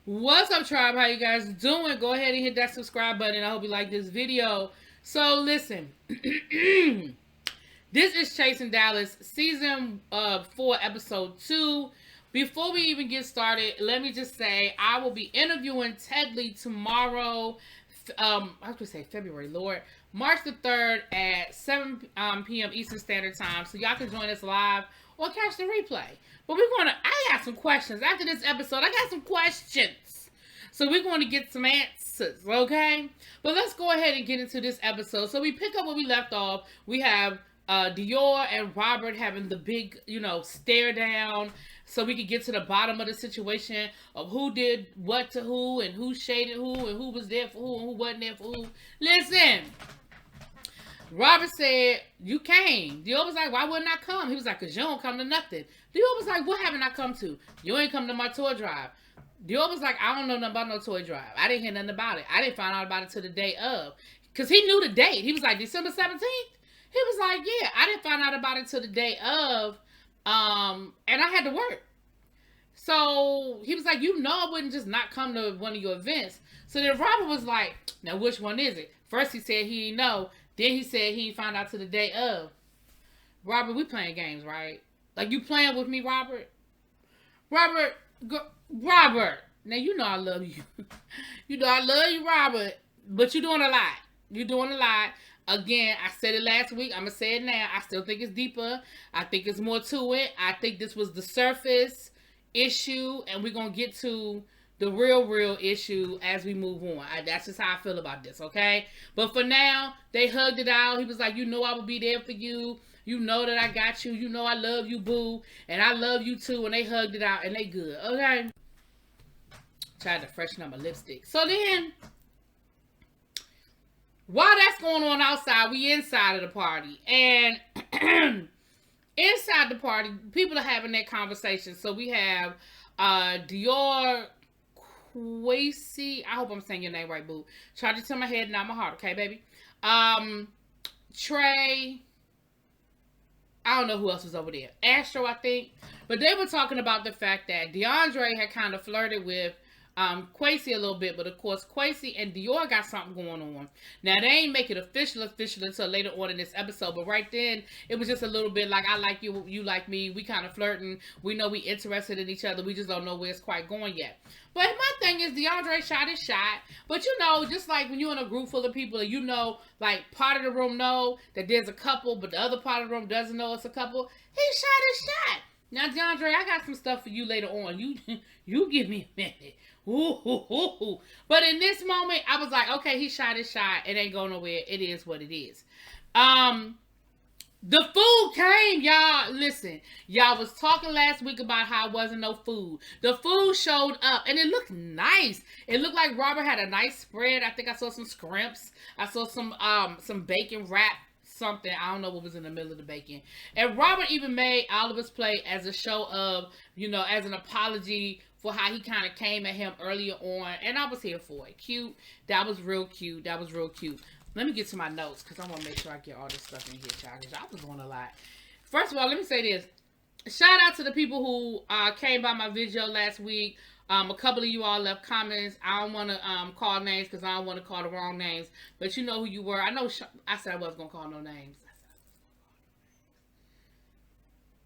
What's up, tribe? How you guys doing? Go ahead and hit that subscribe button. I hope you like this video. So listen, this is Chasing Dallas, season 4, episode 2. Before we even get started, let me just say I will be interviewing Ted Lee tomorrow. I was going to say February, Lord. March the 3rd at 7 p.m. Eastern Standard Time. So y'all can join us live or catch the replay. But I got some questions. After this episode, I got some questions. So we're going to get some answers, okay? But let's go ahead and get into this episode. So we pick up where we left off. We have Dior and Robert having the big, stare down so we could get to the bottom of the situation of who did what to who and who shaded who and who was there for who and who wasn't there for who. Listen, Robert said, you came. Dior was like, why wouldn't I come? He was like, because you don't come to nothing. Dior was like, what haven't I come to? You ain't come to my toy drive. Dior was like, I don't know nothing about no toy drive. I didn't hear nothing about it. I didn't find out about it till the day of. Because he knew the date. He was like, December 17th? He was like, yeah, I didn't find out about it till the day of. And I had to work. So he was like, I wouldn't just not come to one of your events. So then Robert was like, now which one is it? First he said he didn't know. Then he said he didn't find out till the day of. Robert, we playing games, right? Like, you playing with me, Robert? Robert. Now, I love you. I love you, Robert. But you're doing a lot. You're doing a lot. Again, I said it last week. I'm going to say it now. I still think it's deeper. I think it's more to it. I think this was the surface issue. And we're going to get to the real issue as we move on. That's just how I feel about this, okay? But for now, they hugged it out. He was like, I will be there for you. You know that I got you. You know I love you, boo. And I love you too. And they hugged it out and they good, okay? Tried to freshen up my lipstick. So then, while that's going on outside, we inside of the party. And inside the party, people are having that conversation. So we have Dior, Quasi, I hope I'm saying your name right, boo. Charge it to my head, not my heart, okay, baby? Trey, I don't know who else was over there. Astro, I think. But they were talking about the fact that DeAndre had kind of flirted with Quasi a little bit, but of course Quasi and Dior got something going on. Now they ain't make it official until later on in this episode, but right then it was just a little bit like, I like you, you like me, we kind of flirting, we know we interested in each other, we just don't know where it's quite going yet. But my thing is, DeAndre shot his shot, but just like when you're in a group full of people and like part of the room know that there's a couple, but the other part of the room doesn't know it's a couple, he shot his shot. Now DeAndre, I got some stuff for you later on. You give me a minute. Ooh. But in this moment, I was like, okay, he shot his shot. It ain't going nowhere. It is what it is. The food came, y'all. Listen, y'all was talking last week about how it wasn't no food. The food showed up, and it looked nice. It looked like Robert had a nice spread. I think I saw some scrimps. I saw some bacon wrap. Something, I don't know what was in the middle of the bacon. And Robert even made Oliver's plate as a show of, as an apology for how he kind of came at him earlier on. And I was here for it. Cute. That was real cute. Let me get to my notes because I want to make sure I get all this stuff in here, child. Because I was doing a lot. First of all, let me say this. Shout out to the people who came by my video last week. A couple of you all left comments. I don't want to call names because I don't want to call the wrong names. But you know who you were. I know I said I wasn't going to call no names.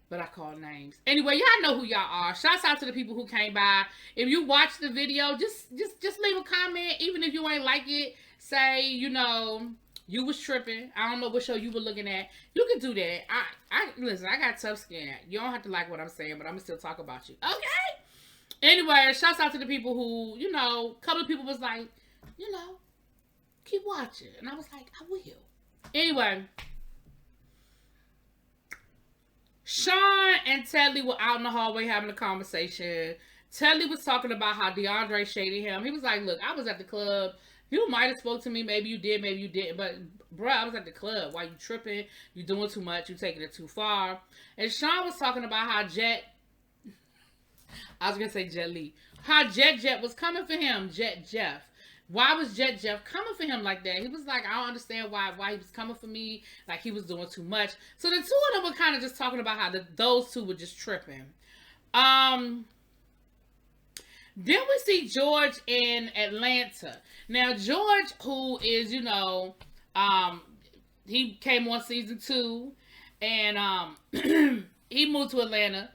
But I called names. Anyway, y'all know who y'all are. Shouts out to the people who came by. If you watch the video, just leave a comment. Even if you ain't like it, say, you was tripping. I don't know what show you were looking at. You can do that. Listen, I got tough skin. You don't have to like what I'm saying, but I'm going to still talk about you. Okay? Anyway, shouts out to the people who, a couple of people was like, keep watching. And I was like, I will. Anyway, Sean and Tedley were out in the hallway having a conversation. Tedley was talking about how DeAndre shaded him. He was like, look, I was at the club. You might have spoke to me. Maybe you did, maybe you didn't. But, bruh, I was at the club. Why you tripping? You doing too much. You taking it too far. And Sean was talking about how I was going to say Jet Lee. How Jet was coming for him, Jeff. Why was Jeff coming for him like that? He was like, I don't understand why he was coming for me. Like, he was doing too much. So the two of them were kind of just talking about how those two were just tripping. Then we see George in Atlanta. Now George, who is, um, he came on season 2, and he moved to Atlanta.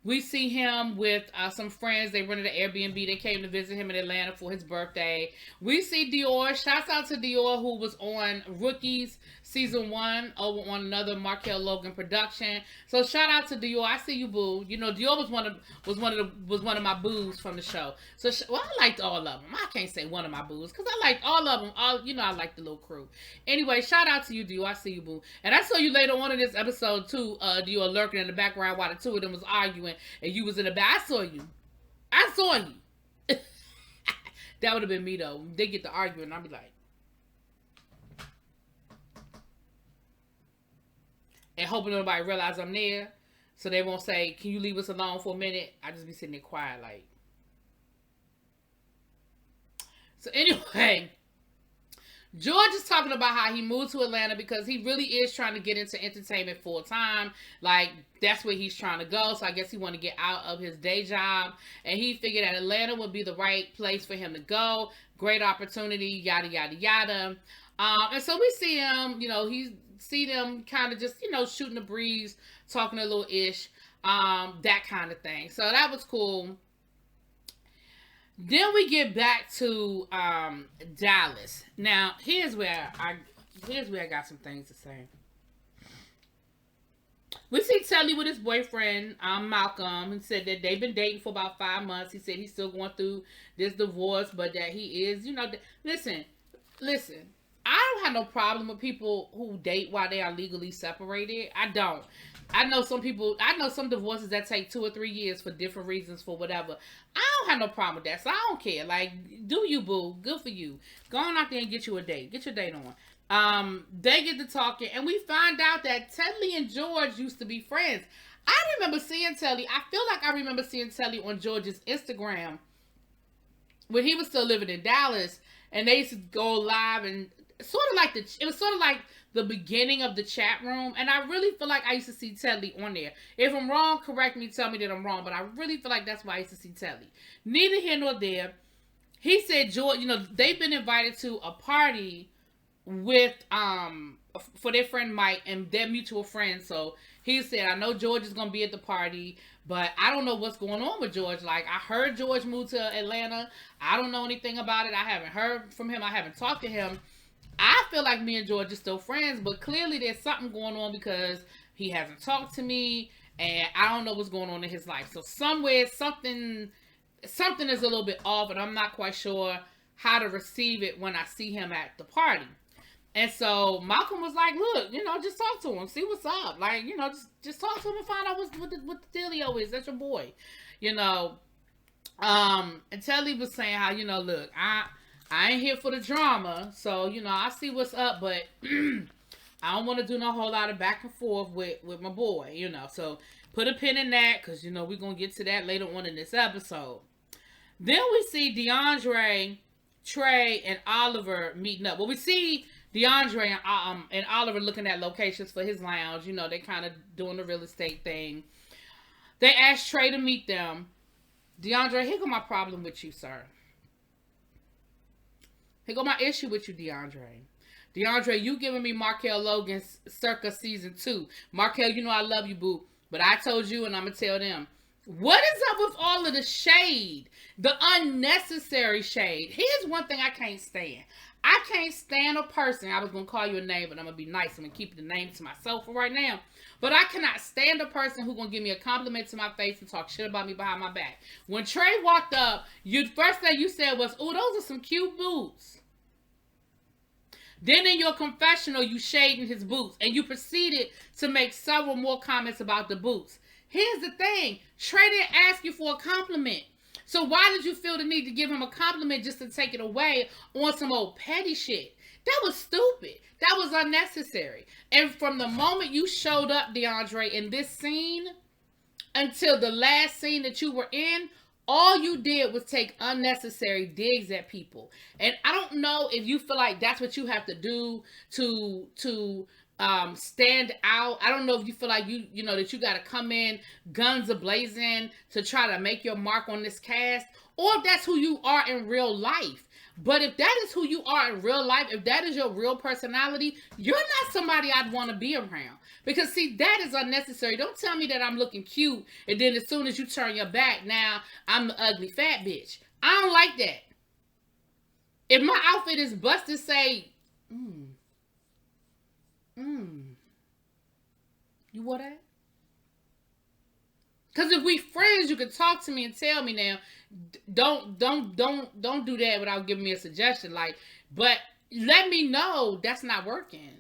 We see him with some friends. They rented an Airbnb. They came to visit him in Atlanta for his birthday. We see Dior. Shouts out to Dior, who was on Rookies season 1 over on another Markel Logan production. So shout out to Dior. I see you, boo. Dior was one of my boos from the show. So I liked all of them. I can't say one of my boos because I liked all of them. I like the little crew. Anyway, shout out to you, Dior. I see you, boo. And I saw you later on in this episode too. Dior lurking in the background while the two of them was arguing. And you was in the back. I saw you. That would have been me though. They get to arguing, I'll be like, and hoping nobody realize I'm there, so they won't say, "Can you leave us alone for a minute?" I just be sitting there quiet, like. So anyway, George is talking about how he moved to Atlanta because he really is trying to get into entertainment full time. Like, that's where he's trying to go. So I guess he wanted to get out of his day job. And he figured that Atlanta would be the right place for him to go. Great opportunity, yada, yada, yada. And so we see him, see them kind of just, shooting the breeze, talking a little ish, that kind of thing. So that was cool. Then we get back to Dallas. Now, here's where I got some things to say. We see Telly with his boyfriend, Malcolm. He said that they've been dating for about 5 months. He said he's still going through this divorce, but that he is, listen. I don't have no problem with people who date while they are legally separated. I don't. I know some divorces that take 2 or 3 years for different reasons, for whatever. I don't have no problem with that, so I don't care. Like, do you, boo? Good for you. Go on out there and get you a date. Get your date on. They get to talking, and we find out that Telly and George used to be friends. I remember seeing Telly. I feel like I remember seeing Telly on George's Instagram when he was still living in Dallas, and they used to go live, and it was sort of like the beginning of the chat room, and I really feel like I used to see Telly on there. If I'm wrong, correct me, tell me that I'm wrong, but I really feel like that's why I used to see Telly. Neither here nor there. He said George, they've been invited to a party with for their friend Mike and their mutual friend. So he said, I know George is gonna be at the party, but I don't know what's going on with George. Like, I heard George moved to Atlanta. I don't know anything about it. I haven't heard from him. I haven't talked to him. I feel like me and George are still friends, but clearly there's something going on because he hasn't talked to me, and I don't know what's going on in his life. So somewhere, something is a little bit off, and I'm not quite sure how to receive it when I see him at the party. And so Malcolm was like, look, just talk to him, see what's up. Like, just talk to him and find out what the dealio is. That's your boy. And Telly was saying how, look, I ain't here for the drama, so, I see what's up, but I don't want to do no whole lot of back and forth with my boy, so put a pin in that, because, we're going to get to that later on in this episode. Then we see DeAndre, Trey, and Oliver meeting up. Well, we see DeAndre and Oliver looking at locations for his lounge. They kind of doing the real estate thing. They asked Trey to meet them. DeAndre, here go my problem with you, sir. Here go my issue with you, DeAndre. DeAndre, you giving me Markel Logan's circa season 2. Markel, I love you, boo. But I told you, and I'm going to tell them. What is up with all of the shade? The unnecessary shade. Here's one thing I can't stand. I can't stand a person. I was going to call you a name, but I'm going to be nice. I'm going to keep the name to myself for right now. But I cannot stand a person who's going to give me a compliment to my face and talk shit about me behind my back. When Trey walked up, first thing you said was, "Oh, those are some cute boots." Then in your confessional, you shading his boots. And you proceeded to make several more comments about the boots. Here's the thing. Trey didn't ask you for a compliment. So why did you feel the need to give him a compliment just to take it away on some old petty shit? That was stupid. That was unnecessary. And from the moment you showed up, DeAndre, in this scene until the last scene that you were in, all you did was take unnecessary digs at people. And I don't know if you feel like that's what you have to do to stand out. I don't know if you feel like you know that you got to come in guns a-blazing to try to make your mark on this cast, or if that's who you are in real life. But if that is who you are in real life, if that is your real personality, you're not somebody I'd want to be around. Because, see, that is unnecessary. Don't tell me that I'm looking cute, and then as soon as you turn your back, now I'm the ugly fat bitch. I don't like that. If my outfit is busted, say, you wore that? Because if we friends, you can talk to me and tell me now. Don't do that without giving me a suggestion. Like, but let me know that's not working.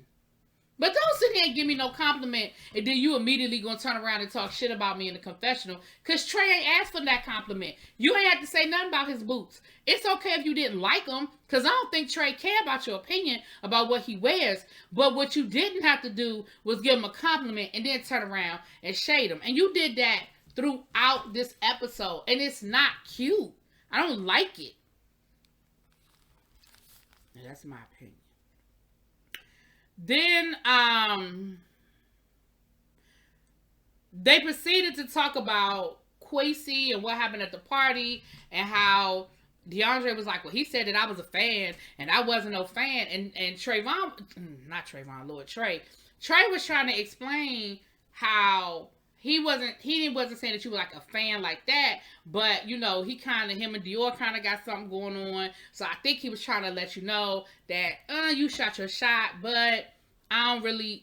But don't sit here and give me no compliment, and then you immediately gonna turn around and talk shit about me in the confessional. Cause Trey ain't asked for that compliment. You ain't have to say nothing about his boots. It's okay if you didn't like them, cause I don't think Trey care about your opinion about what he wears. But what you didn't have to do was give him a compliment and then turn around and shade him. And you did that throughout this episode, and it's not cute. I don't like it. And that's my opinion. Then they proceeded to talk about Quasi and what happened at the party, and how DeAndre was like, well, he said that I was a fan and I wasn't no fan, and Trey was trying to explain how he wasn't saying that you were like a fan like that, but you know, him and Dior kind of got something going on. So I think he was trying to let you know that you shot your shot, but I don't really,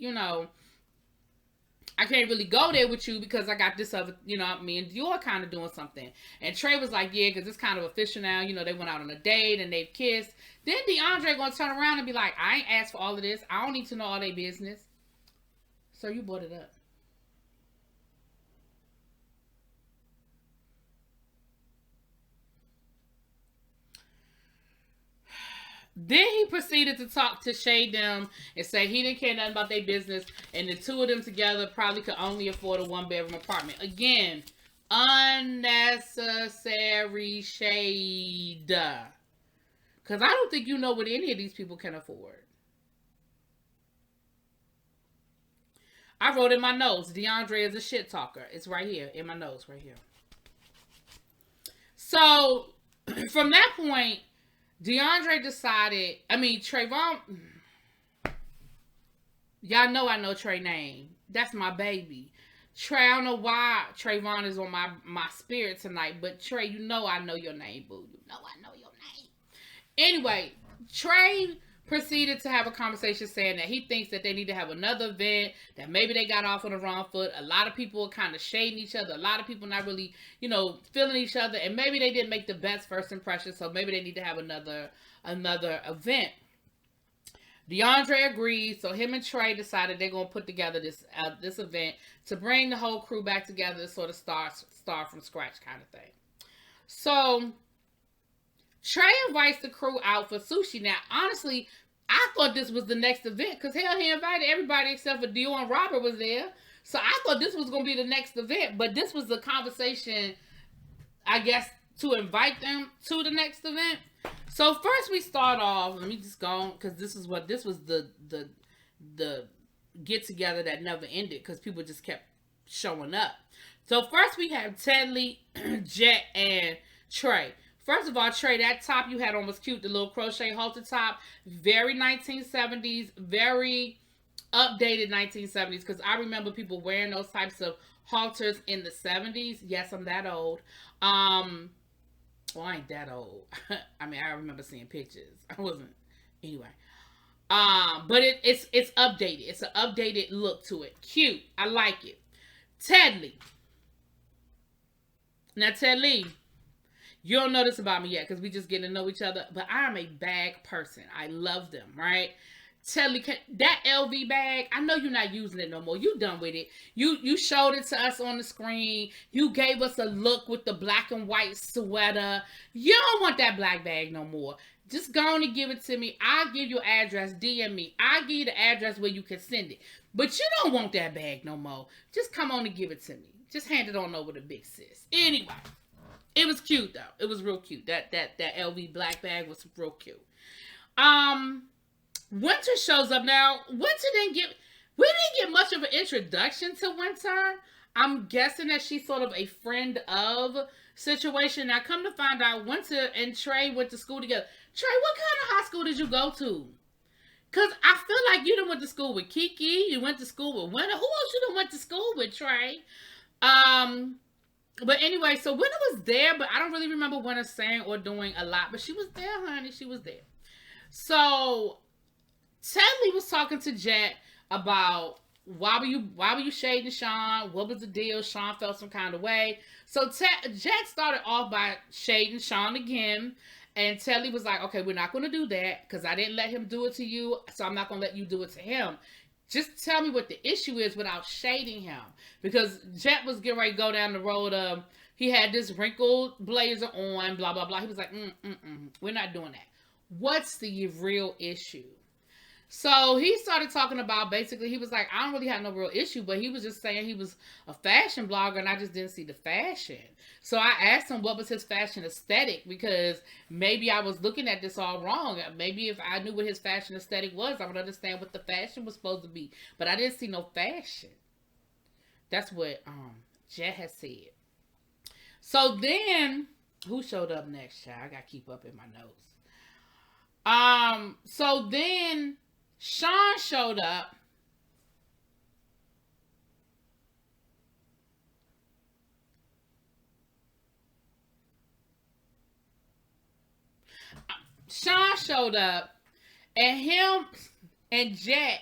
I can't really go there with you because I got this other, me and Dior kind of doing something. And Trey was like, yeah, because it's kind of official now. They went out on a date and they've kissed. Then DeAndre gonna turn around and be like, I ain't asked for all of this. I don't need to know all their business. So you brought it up. Then he proceeded to shade them and say he didn't care nothing about their business, and the two of them together probably could only afford a one-bedroom apartment. Again, unnecessary shade. Because I don't think you know what any of these people can afford. I wrote in my notes, DeAndre is a shit talker. It's right here in my notes, right here. So, from that point, DeAndre decided, Trayvon, y'all know I know Trey name. That's my baby. Trey, I don't know why Trayvon is on my spirit tonight, but Trey, I know your name, boo. I know your name. Anyway, Trey proceeded to have a conversation saying that he thinks that they need to have another event, that maybe they got off on the wrong foot. A lot of people are kind of shading each other. A lot of people not really, feeling each other. And maybe they didn't make the best first impression, so maybe they need to have another event. DeAndre agreed, so him and Trey decided they're going to put together this event to bring the whole crew back together to sort of start from scratch kind of thing. So Trey invites the crew out for sushi. Now, honestly, I thought this was the next event because hell, he invited everybody except for Dior and Robert was there. So I thought this was going to be the next event, but this was the conversation, I guess, to invite them to the next event. So first we start off, let me just go on, because this was the get together that never ended because people just kept showing up. So first we have Tedley, Jet, and Trey. First of all, Trey, that top you had on was cute. The little crochet halter top. Very 1970s. Very updated 1970s. Because I remember people wearing those types of halters in the 70s. Yes, I'm that old. Well, I ain't that old. I remember seeing pictures. I wasn't. Anyway. But it's updated. It's an updated look to it. Cute. I like it. Tedley. Now, Tedley, you don't know this about me yet because we just getting to know each other, but I am a bag person. I love them, right? Tedley, that LV bag, I know you're not using it no more. You done with it. You showed it to us on the screen. You gave us a look with the black and white sweater. You don't want that black bag no more. Just go on and give it to me. I'll give you an address. DM me. I'll give you the address where you can send it. But you don't want that bag no more. Just come on and give it to me. Just hand it on over to Big Sis. Anyway. It was cute though. It was real cute. That LV black bag was real cute. Winter shows up now. Winter didn't give. We didn't get much of an introduction to Winter. I'm guessing that she's sort of a friend of situation. Now, come to find out, Winter and Trey went to school together. Trey, what kind of high school did you go to? Because I feel like you done went to school with Kiki. You went to school with Winter. Who else you done went to school with, Trey? But anyway, so Winter was there, but I don't really remember Winter saying or doing a lot. But she was there, honey. She was there. So Tedley was talking to Jet about why were you shading Sean? What was the deal? Sean felt some kind of way. So Jet started off by shading Sean again. And Tedley was like, okay, we're not going to do that because I didn't let him do it to you. So I'm not going to let you do it to him. Just tell me what the issue is without shading him. Because Jet was getting ready to go down the road of, he had this wrinkled blazer on, blah, blah, blah. He was like, we're not doing that. What's the real issue? So he started talking about, basically, he was like, I don't really have no real issue, but he was just saying he was a fashion blogger and I just didn't see the fashion. So I asked him what was his fashion aesthetic, because maybe I was looking at this all wrong. Maybe if I knew what his fashion aesthetic was, I would understand what the fashion was supposed to be. But I didn't see no fashion. That's what Jet has said. So then, who showed up next, child? I got to keep up in my notes. So then Sean showed up. Sean showed up, and him and Jet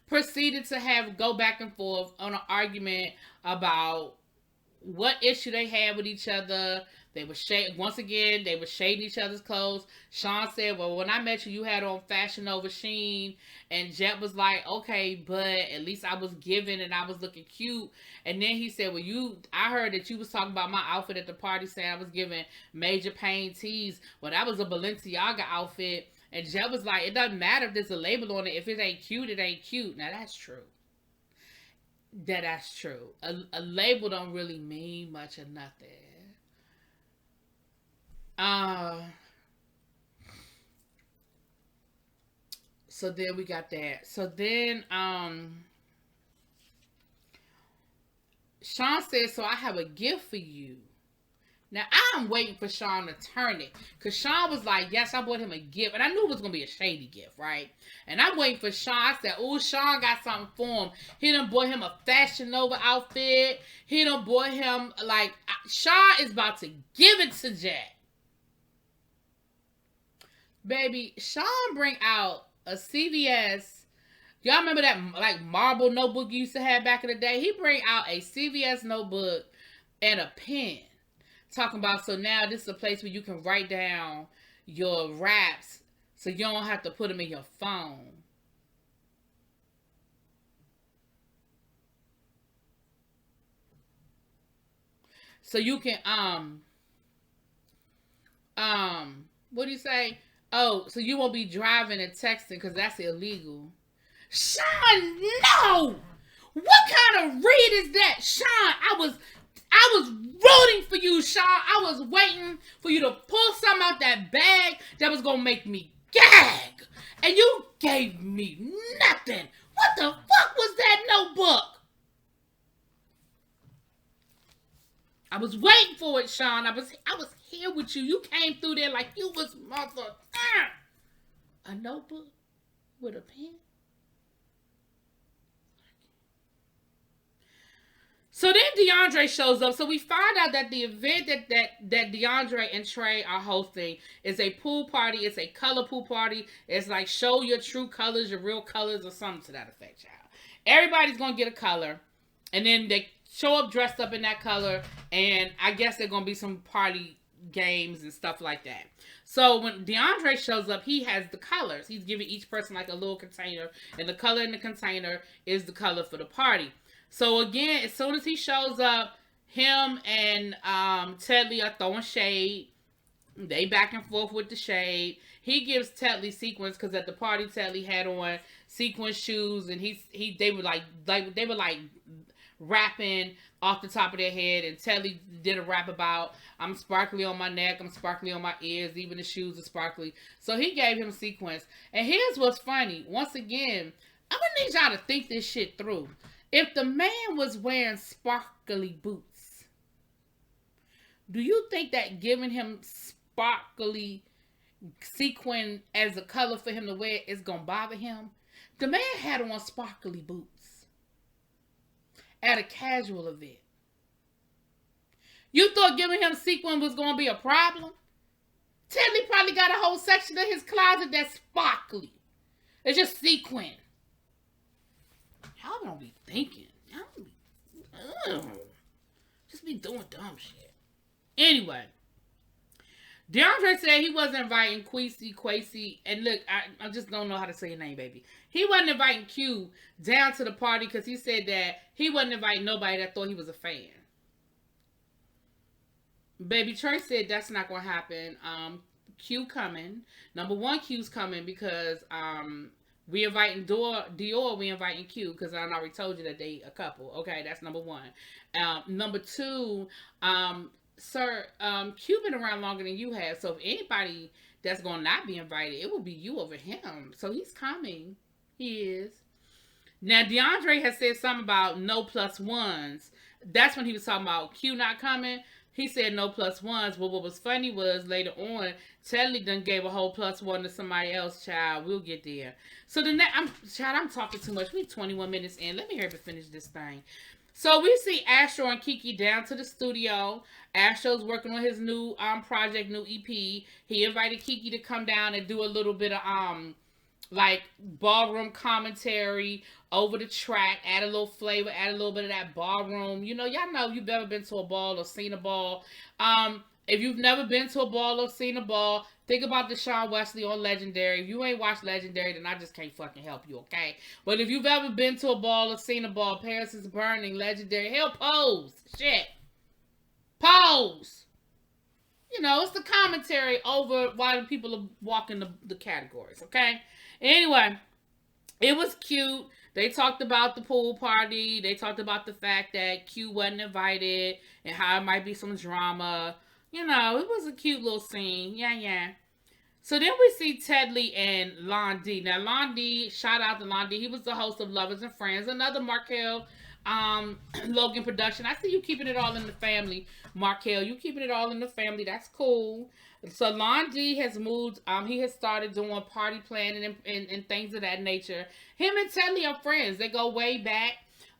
proceeded to go back and forth on an argument about what issue they had with each other. They were once again, they were shading each other's clothes. Sean said, well, when I met you, you had on Fashion Nova Sheen. And Jet was like, okay, but at least I was giving and I was looking cute. And then he said, well, I heard that you was talking about my outfit at the party, saying I was giving Major Pain tees. Well, that was a Balenciaga outfit. And Jet was like, it doesn't matter if there's a label on it. If it ain't cute, it ain't cute. Now, that's true. That's true. A label don't really mean much of nothing. So then we got that. So then Sean said, so I have a gift for you. Now I'm waiting for Sean to turn it, because Sean was like, yes, I bought him a gift, and I knew it was gonna be a shady gift, right? And I'm waiting for Sean. I said, oh, Sean got something for him. He done bought him a Fashion Nova outfit. He done bought him, like, Sean is about to give it to Jack. Baby, Sean bring out a CVS. Y'all remember that, like, marble notebook you used to have back in the day? He bring out a CVS notebook and a pen. Talking about, so now this is a place where you can write down your raps so you don't have to put them in your phone. So you can, what do you say? Oh, so you won't be driving and texting because that's illegal. Sean, no! What kind of read is that? Sean, I was rooting for you, Sean. I was waiting for you to pull something out that bag that was going to make me gag. And you gave me nothing. What the fuck was that notebook? I was waiting for it, Sean. I was here with you. You came through there like you was mother. A notebook with a pen. So then DeAndre shows up. So we find out that the event that DeAndre and Trey are hosting is a pool party. It's a color pool party. It's like show your true colors, your real colors, or something to that effect, child. Everybody's going to get a color. And then they show up dressed up in that color. And I guess there's going to be some party games and stuff like that. So when DeAndre shows up, he has the colors. He's giving each person like a little container. And the color in the container is the color for the party. So again, as soon as he shows up, him and Tedley are throwing shade. They back and forth with the shade. He gives Tedley sequins because at the party Tedley had on sequin shoes, and they were like rapping off the top of their head, and Tedley did a rap about I'm sparkly on my neck, I'm sparkly on my ears, even the shoes are sparkly. So he gave him sequins. And here's what's funny. Once again, I'm gonna need y'all to think this shit through. If the man was wearing sparkly boots, do you think that giving him sparkly sequin as a color for him to wear is gonna bother him? The man had on sparkly boots at a casual event. You thought giving him sequin was gonna be a problem? Teddy probably got a whole section of his closet that's sparkly. It's just sequin. Y'all don't be thinking. Y'all don't be, just be doing dumb shit. Anyway, DeAndre said he wasn't inviting Quasi, and look, I just don't know how to say your name, baby. He wasn't inviting Q down to the party because he said that he wasn't inviting nobody that thought he was a fan. Baby Trey said that's not gonna happen. Q coming. Number one, Q's coming because we inviting Dior, we inviting Q because I already told you that they a couple. Okay, that's number one. Number two, sir, Q been around longer than you have, so if anybody that's gonna not be invited, it will be you over him. So he's coming. He is. Now DeAndre has said something about no plus ones. That's when he was talking about Q not coming. He said no plus ones, but what was funny was later on, Teddy done gave a whole plus one to somebody else, child. We'll get there. So the next, I'm talking too much. We 21 minutes in. Let me hurry up and finish this thing. So we see Astro and Kiki down to the studio. Astro's working on his new project, new EP. He invited Kiki to come down and do a little bit of like ballroom commentary over the track, add a little flavor, add a little bit of that ballroom. You know, y'all know if you've ever been to a ball or seen a ball. If you've never been to a ball or seen a ball, think about Deshaun Wesley on Legendary. If you ain't watched Legendary, then I just can't fucking help you, okay? But if you've ever been to a ball or seen a ball, Paris is Burning, Legendary, hell, pose. Shit. Pose. You know, it's the commentary over why people are walking the categories, okay? Anyway, it was cute. They talked about the pool party. They talked about the fact that Q wasn't invited and how it might be some drama. You know, it was a cute little scene. Yeah. So then we see Tedley and Londi. Now, Londi, shout out to Londi. He was the host of Lovers and Friends. Another Markel Logan production. I see you keeping it all in the family, Markel. You keeping it all in the family. That's cool. So Londi has moved. He has started doing party planning and things of that nature. Him and Tedley are friends. They go way back.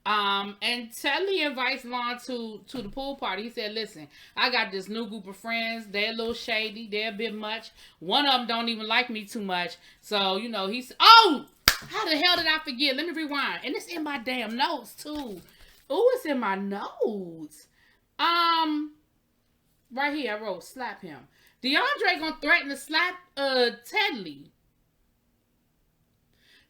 And Tedley invites Lon to the pool party. He said, listen, I got this new group of friends. They're a little shady. They're a bit much. One of them don't even like me too much. So, you know, he's... Oh! How the hell did I forget? Let me rewind. And it's in my damn notes, too. Oh, it's in my notes. Right here, I wrote, slap him. DeAndre gonna threaten to slap Tedley.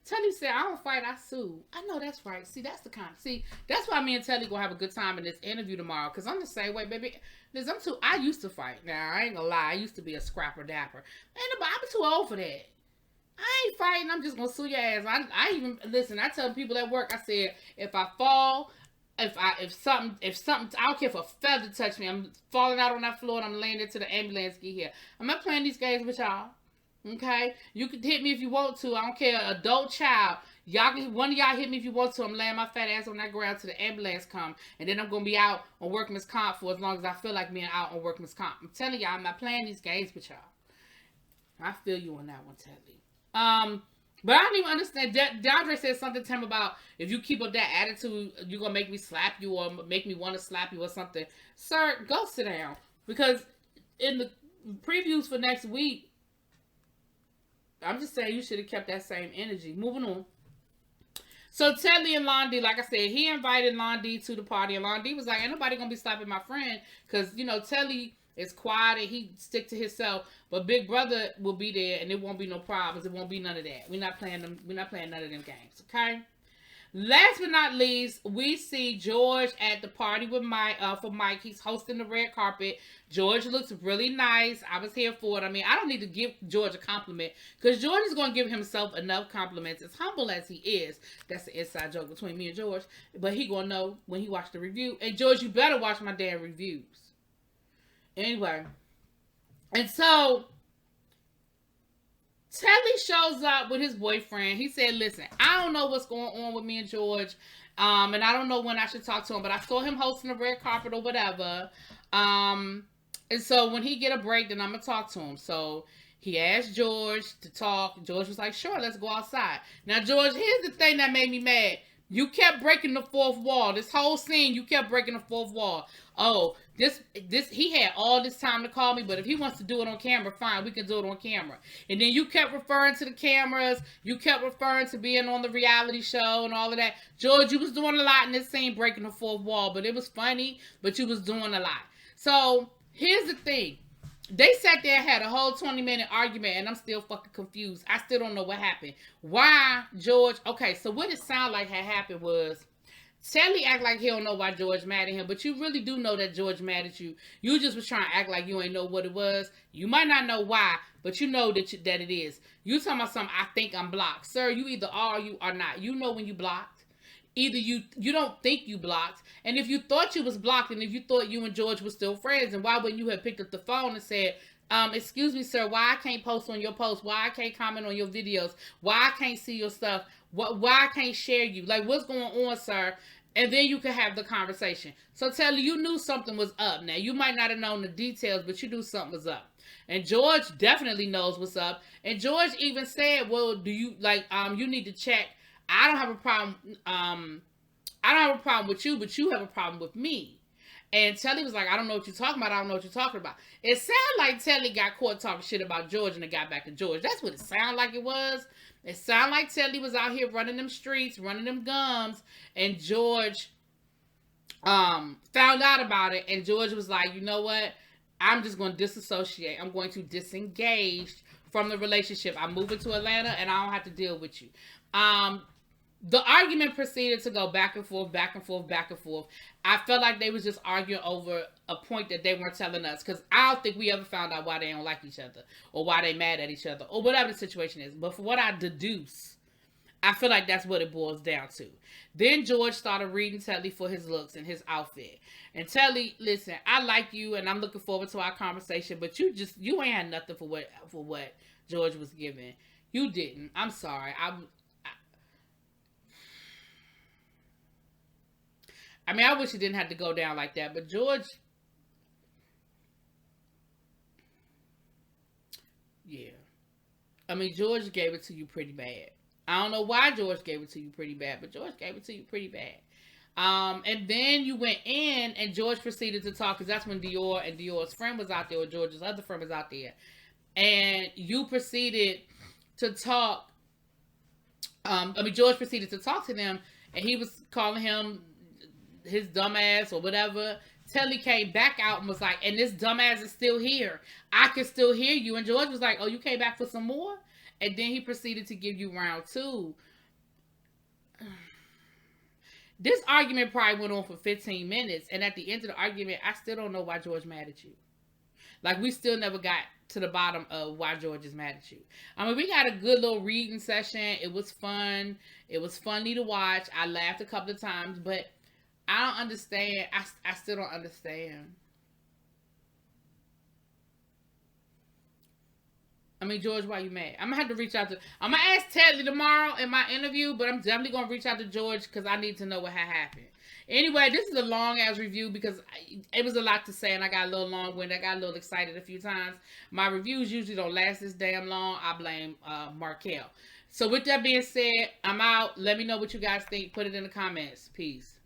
Teddy said, I don't fight, I sue. I know that's right. See, that's the kind. See, that's why me and Teddy gonna have a good time in this interview tomorrow. Because I'm the same way, baby. I used to fight. Now, I ain't gonna lie. I used to be a scrapper dapper. I'm too old for that. I ain't fighting. I'm just gonna sue your ass. I even, listen, I tell people at work, I said, if I fall, if something, I don't care if a feather touch me, I'm falling out on that floor and I'm landing to the ambulance get here. I'm not playing these games with y'all. Okay? You can hit me if you want to. I don't care. Adult, child. One of y'all hit me if you want to. I'm laying my fat ass on that ground till the ambulance come. And then I'm going to be out on workman's comp for as long as I feel like being out on workman's comp. I'm telling y'all, I'm not playing these games with y'all. I feel you on that one, Teddy. But I don't even understand. DeAndre said something to him about if you keep up that attitude, you're going to make me slap you or make me want to slap you or something. Sir, go sit down. Because in the previews for next week, I'm just saying you should have kept that same energy. Moving on. So Tedley and Londi, like I said, he invited Londi to the party. And Londi was like, ain't nobody going to be slapping my friend. Because, you know, Tedley is quiet and he stick to himself. But Big Brother will be there and it won't be no problems. It won't be none of that. We're not playing none of them games. Okay? Last but not least, we see George at the party with Mike. For Mike, he's hosting the red carpet. George looks really nice. I was here for it. I mean, I don't need to give George a compliment because George is going to give himself enough compliments. As humble as he is, that's the inside joke between me and George. But he going to know when he watched the review. And George, you better watch my damn reviews. Anyway, and so Telly shows up with his boyfriend. He said, listen, I don't know what's going on with me and George. And I don't know when I should talk to him, but I saw him hosting a red carpet or whatever. And so when he get a break, then I'm going to talk to him. So he asked George to talk. George was like, sure, let's go outside. Now, George, here's the thing that made me mad. You kept breaking the fourth wall. This whole scene, you kept breaking the fourth wall. Oh, this, he had all this time to call me, but if he wants to do it on camera, fine, we can do it on camera. And then you kept referring to the cameras. You kept referring to being on the reality show and all of that. George, you was doing a lot in this scene, breaking the fourth wall, but it was funny, but you was doing a lot. So, here's the thing. They sat there and had a whole 20-minute argument, and I'm still fucking confused. I still don't know what happened. Why George... Okay, so what it sounded like had happened was... Telly act like he don't know why George mad at him, but you really do know that George mad at you. You just was trying to act like you ain't know what it was. You might not know why, but you know that it is. You talking about something, I think I'm blocked. Sir, you either are or you are not. You know when you blocked. Either you don't think you blocked, and if you thought you was blocked, and if you thought you and George were still friends, and why wouldn't you have picked up the phone and said, excuse me, sir, why I can't post on your post? Why I can't comment on your videos? Why I can't see your stuff? Why I can't share you? Like, what's going on, sir? And then you can have the conversation. So Telly, you knew something was up. Now, you might not have known the details, but you knew something was up. And George definitely knows what's up. And George even said, well, do you, like, you need to check. I don't have a problem. I don't have a problem with you, but you have a problem with me. And Telly was like, I don't know what you're talking about. I don't know what you're talking about. It sounded like Telly got caught talking shit about George and it got back to George. That's what it sounded like it was. It sounded like Telly was out here running them streets, running them gums, and George found out about it. And George was like, you know what? I'm just going to disassociate. I'm going to disengage from the relationship. I'm moving to Atlanta, and I don't have to deal with you. The argument proceeded to go back and forth, back and forth, back and forth. I felt like they was just arguing over a point that they weren't telling us, because I don't think we ever found out why they don't like each other or why they mad at each other or whatever the situation is. But for what I deduce, I feel like that's what it boils down to. Then George started reading Telly for his looks and his outfit. And Telly, listen, I like you and I'm looking forward to our conversation, but you ain't had nothing for what George was giving. You didn't. I'm sorry. I mean, I wish it didn't have to go down like that, but George, yeah. I mean, George gave it to you pretty bad. I don't know why George gave it to you pretty bad, but George gave it to you pretty bad. And then you went in and George proceeded to talk, because that's when Dior and Dior's friend was out there, or George's other friend was out there. And you proceeded to talk. George proceeded to talk to them, and he was calling him his dumbass or whatever. Telly came back out and was like, and this dumbass is still here. I can still hear you. And George was like, oh, you came back for some more? And then he proceeded to give you round two. This argument probably went on for 15 minutes. And at the end of the argument, I still don't know why George mad at you. Like, we still never got to the bottom of why George is mad at you. I mean, we got a good little reading session. It was fun. It was funny to watch. I laughed a couple of times, but I don't understand. I still don't understand. I mean, George, why you mad? I'm going to have to reach out to... I'm going to ask Telly tomorrow in my interview, but I'm definitely going to reach out to George because I need to know what had happened. Anyway, this is a long-ass review because it was a lot to say, and I got a little long-winded. I got a little excited a few times. My reviews usually don't last this damn long. I blame Markel. So with that being said, I'm out. Let me know what you guys think. Put it in the comments. Peace.